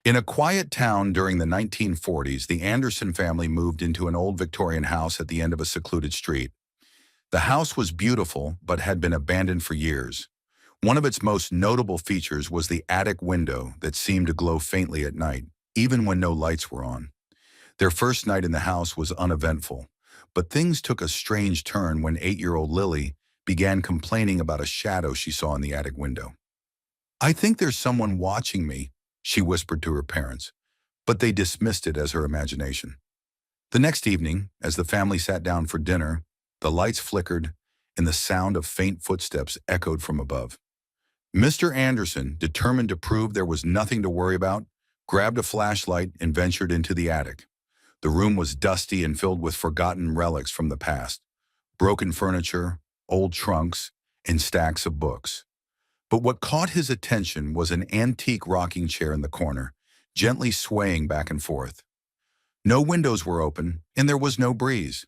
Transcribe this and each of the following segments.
In a quiet town during the 1940s, the Anderson family moved into an old Victorian house at the end of a secluded street. The house was beautiful, but had been abandoned for years. One of its most notable features was the attic window that seemed to glow faintly at night, even when no lights were on. Their first night in the house was uneventful, but things took a strange turn when 8-year-old Lily began complaining about a shadow she saw in the attic window. "I think there's someone watching me," she whispered to her parents, but they dismissed it as her imagination. The next evening, as the family sat down for dinner, the lights flickered and the sound of faint footsteps echoed from above. Mr. Anderson, determined to prove there was nothing to worry about, grabbed a flashlight and ventured into the attic. The room was dusty and filled with forgotten relics from the past: broken furniture, old trunks, and stacks of books. But what caught his attention was an antique rocking chair in the corner, gently swaying back and forth. No windows were open, and there was no breeze.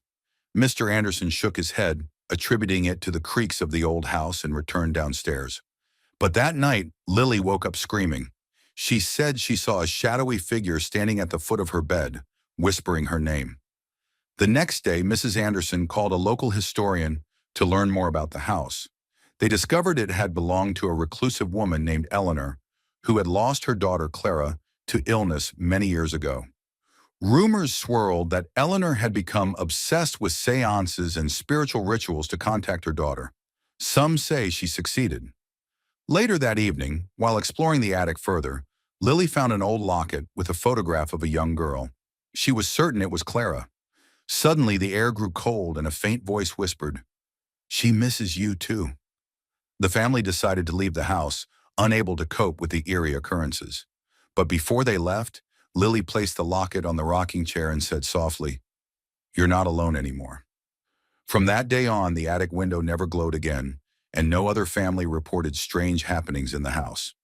Mr. Anderson shook his head, attributing it to the creaks of the old house, and returned downstairs. But that night, Lily woke up screaming. She said she saw a shadowy figure standing at the foot of her bed, whispering her name. The next day, Mrs. Anderson called a local historian to learn more about the house. They discovered it had belonged to a reclusive woman named Eleanor, who had lost her daughter Clara to illness many years ago. Rumors swirled that Eleanor had become obsessed with seances and spiritual rituals to contact her daughter. Some say she succeeded. Later that evening, while exploring the attic further, Lily found an old locket with a photograph of a young girl. She was certain it was Clara. Suddenly, the air grew cold and a faint voice whispered, "She misses you too." The family decided to leave the house, unable to cope with the eerie occurrences. But before they left, Lily placed the locket on the rocking chair and said softly, "You're not alone anymore." From that day on, the attic window never glowed again, and no other family reported strange happenings in the house.